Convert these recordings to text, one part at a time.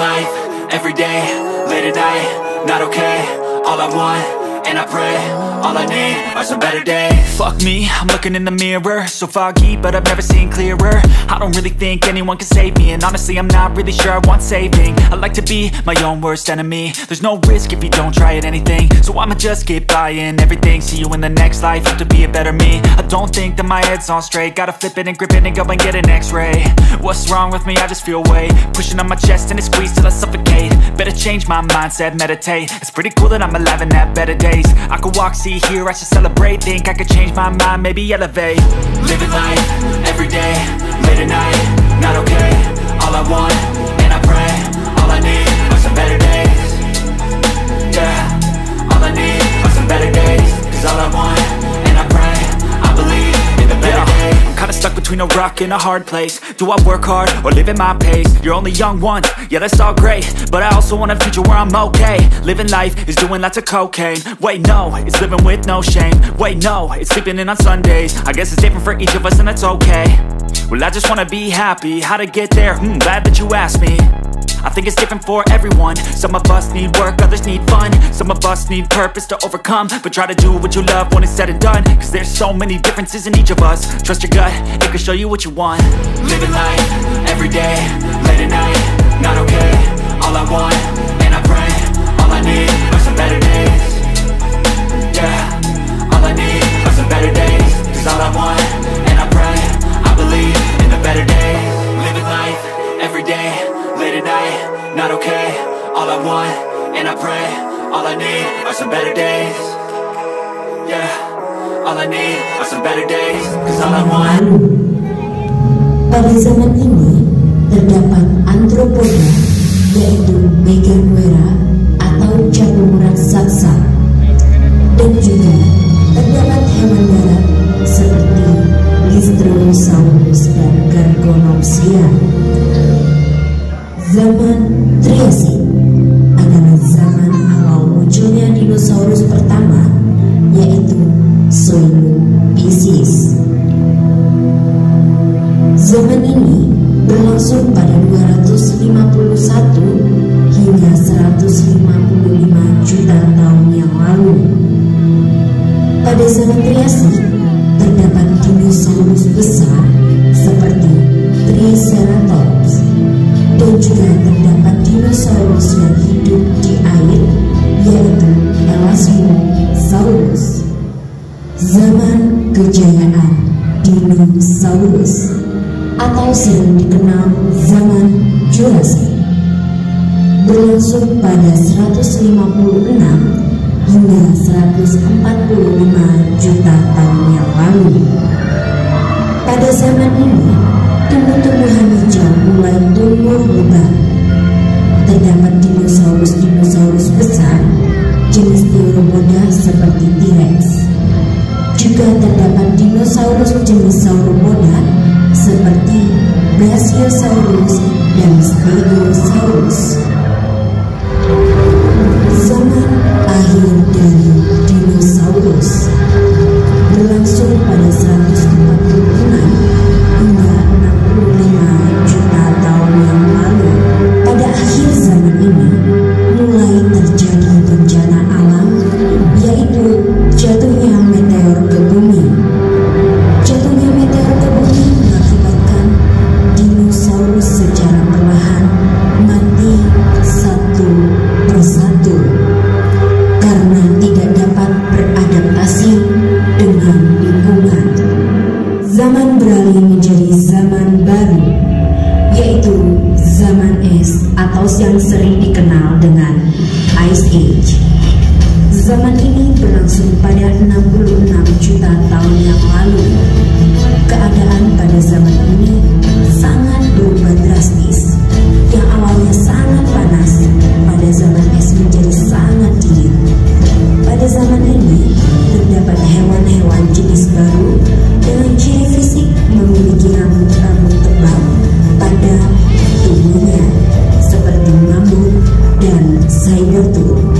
life, every day, late at night, not okay. All I want, and I pray, all I need are some better days. Fuck me, I'm looking in the mirror, so foggy, but I've never seen clearer. I don't really think anyone can save me, and honestly I'm not really sure I want saving. I like to be my own worst enemy. There's no risk if you don't try at anything, so I'ma just keep buying everything. See you in the next life, have to be a better me. I don't think that my head's on straight, gotta flip it and grip it and go and get an x-ray. What's wrong with me? I just feel weight pushing on my chest and it squeezes till I suffocate. Better change my mindset, meditate. It's pretty cool that I'm alive and have better days. I could walk, see, hear, I should celebrate. Think I could change my mind, maybe elevate. Living life, every day, late at night, not okay. All I want, and I pray, all I need are some better days. Yeah, all I need are some better days. Cause all I want, and I pray, I believe in the better days. I'm kinda stuck between a rock and a hard place. Do I work hard or live at my pace? You're only young once, yeah that's all great, but I also want a future where I'm okay. Living life is doing lots of cocaine. Wait no, it's living with no shame. Wait no, it's sleeping in on Sundays. I guess it's different for each of us and that's okay. Well I just wanna be happy, how to get there? Glad that you asked me. I think it's different for everyone. Some of us need work, others need fun. Some of us need purpose to overcome. But try to do what you love when it's said and done, cause there's so many differences in each of us. Trust your gut, it can show you what you want. Living life, every day, late at night, not okay. All I want, and I pray, all I need are some better days. Yeah, all I need are some better days. Cause all I want, and I pray, I believe in the better days. Living life, every day, late at night, not okay. All I want, and I pray, all I need are some better days. Yeah, all I need are some better days. Cause all I want. Pada zaman ini terdapat antropoda, yaitu Megaguera atau jagung raksasa, dan juga terdapat hewan darat seperti Listrosaurus dan Gargonopsia. Zaman Triasik adalah zaman awal munculnya dinosaurus pertama, yaitu Soinopisces. Zaman ini berlangsung pada 251 hingga 155 juta tahun yang lalu. Pada zaman Triasik terdapat dinosaurus besar seperti Triceratops, dan juga terdapat dinosaurus yang hidup di air, yaitu Elasmosaurus. Zaman kejayaan dinosaurus atau sering dikenal zaman Jurassic berlangsung pada 156 hingga 145 juta tahun yang lalu. Pada zaman ini tumbuh-tumbuhan hijau mulai tumbuh lebat. Terdapat dinosaurus besar jenis Theropoda seperti T-Rex. Juga terdapat dinosaurus jenis Sauropoda seperti Brachiosaurus dan Stegosaurus. Zaman akhir dari dinosaurus berlangsung pada 146 hingga 65 juta tahun yang lalu. Pada akhir zaman ini mulai terjadi bencana alam, yaitu jatuhnya meteor ke bumi. Jatuhnya meteor ke bumi mengakibatkan dinosaurus secara perlahan mati satu persatu karena tidak dapat beradaptasi dengan lingkungan. Zaman beralih menjadi zaman baru, yaitu zaman es atau yang sering dikenal dengan Ice Age. Zaman ini berlangsung pada 66 juta tahun yang lalu. Keadaan pada zaman ini sangat berubah drastis. Yang awalnya sangat panas, pada zaman es menjadi sangat dingin. Pada zaman ini terdapat hewan-hewan jenis baru dengan ciri fisik memiliki rambut-rambut tebal pada tubuhnya seperti mamut dan saber-tooth.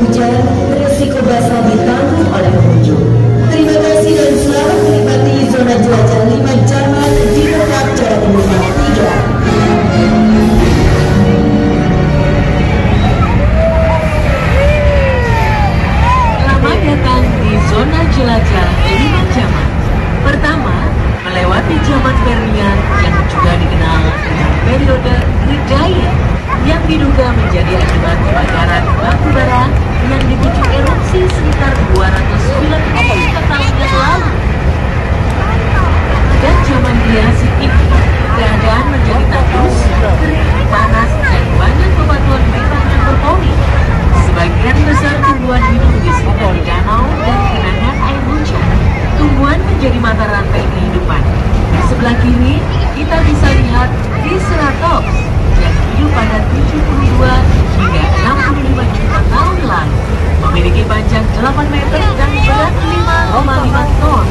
hujan, resiko basah ditanggung oleh pengunjung. Terima kasih dan selamat menikmati zona jelajah 5 Jaman Dino Park Jawa Timur 3. Selamat datang di zona jelajah 5 Jaman. Pertama, melewati zaman Permian yang juga dikenal dengan periode Gridaya yang diduga menjadi akibat kebakaran batu bara yang dipicu erupsi sekitar 290 juta tahun yang lalu. Dan zaman Triasik ini, keadaan menjadi tandus, kering, panas, dan banyak bebatuan bintang yang berponi. Sebagian besar tumbuhan hidup di sekitar danau dan genangan air hujan. Tumbuhan menjadi mata rantai kehidupan. Di sebelah kiri, kita bisa lihat Triceratops yang hidup pada 72 hingga 65 juta tahun lalu. Memiliki panjang 8 meter dan berat 5,5 ton.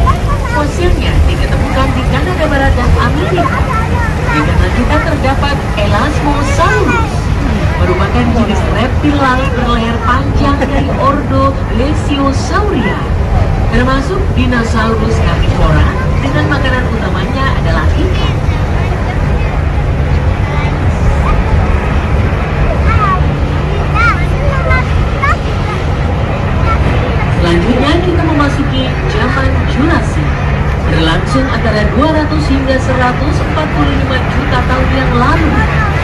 Fosilnya diketemukan di Kanada Barat dan Amerika. Di kanan kita terdapat Elasmosaurus, merupakan jenis reptil laut berlayar panjang dari ordo Plesiosauria, termasuk dinosaurus karnivora dengan makanan utamanya adalah ikan. Selanjutnya kita memasuki zaman Jurassic, berlangsung antara 200 hingga 145 juta tahun yang lalu.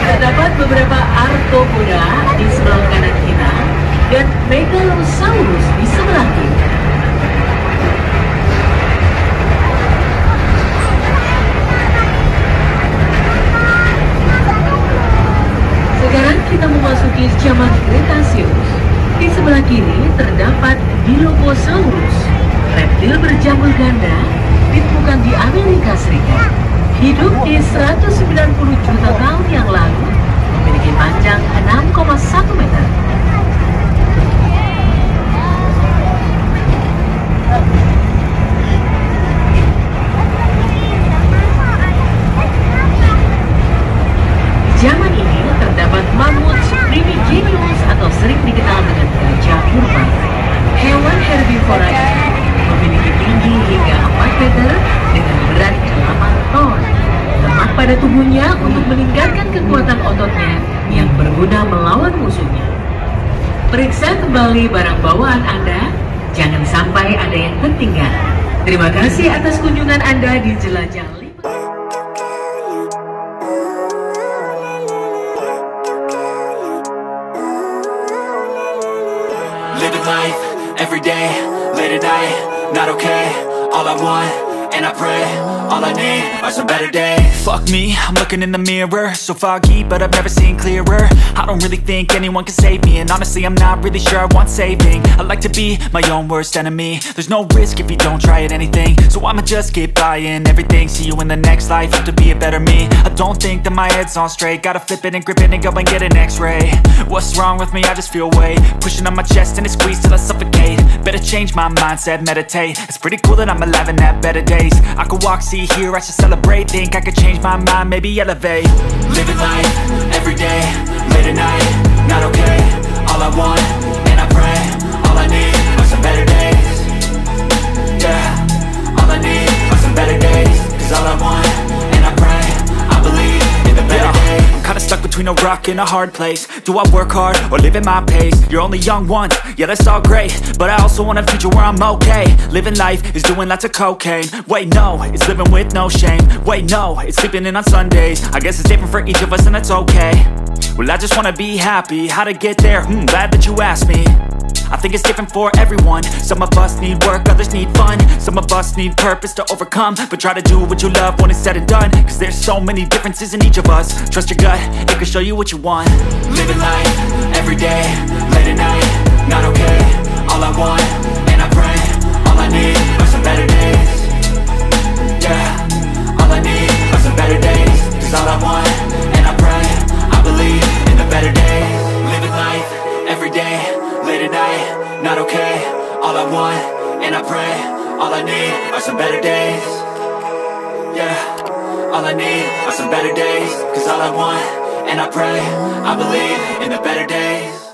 Terdapat beberapa arthropoda di sebelah kanan kita dan Megalosaurus di sebelah kiri. Sekarang kita memasuki zaman Cretaceous. Di sebelah kiri terdapat Dilophosaurus, reptil berjambul ganda, ditemukan di Amerika Serikat. Hidup di 190 juta tahun yang lalu, memiliki panjang 6,1 meter. Di zaman ini terdapat mamut primigenius atau sering dikenal dengan gajah purba. Hewan herbivora ini memiliki tinggi hingga 4 meter dengan berat 8 ton. Lemak pada tubuhnya untuk meningkatkan kekuatan ototnya yang berguna melawan musuhnya. Periksa kembali barang bawaan Anda, jangan sampai ada yang tertinggal. Terima kasih atas kunjungan Anda di Jelajah 5. Living life, every day, late at night, not okay. All I want, and I pray, all I need are some better days. Fuck me, I'm looking in the mirror, so foggy, but I've never seen clearer. I don't really think anyone can save me, and honestly I'm not really sure I want saving. I like to be my own worst enemy. There's no risk if you don't try at anything, so I'ma just get buying everything. See you in the next life, have to be a better me. I don't think that my head's on straight, gotta flip it and grip it and go and get an x-ray. What's wrong with me? I just feel weight pushing on my chest and it squeezes till I suffocate. Better change my mindset, meditate. It's pretty cool that I'm alive and have better days. I could walk, see, hear, I should celebrate. Think I could change my mind, maybe elevate. Living life, every day, late at night, not okay. All I want, and I pray, all I need are some better days. Yeah, all I need are some better days. Cause all I want, and I pray, I believe in the better days. I'm kinda stuck between a rock and a hard place. Do I work hard or live at my pace? You're only young once, yeah that's all great, but I also want a future where I'm okay. Living life is doing lots of cocaine. Wait no, it's living with no shame. Wait no, it's sleeping in on Sundays. I guess it's different for each of us and that's okay. Well I just wanna be happy, how to get there? Glad that you asked me. I think it's different for everyone. Some of us need work, others need fun. Some of us need purpose to overcome. But try to do what you love when it's said and done. Cause there's so many differences in each of us. Trust your gut, it can show you what you want. Living life, every day, late at night, not okay. All I want, and I pray, all I need are some better days. Yeah, all I need are some better days. Cause all I want, and I pray, I believe in the better days. Living life, every day, late at night, not okay. All I want, and I pray, all I need are some better days. Yeah, all I need are some better days. Cause all I want, and I pray, I believe in the better days.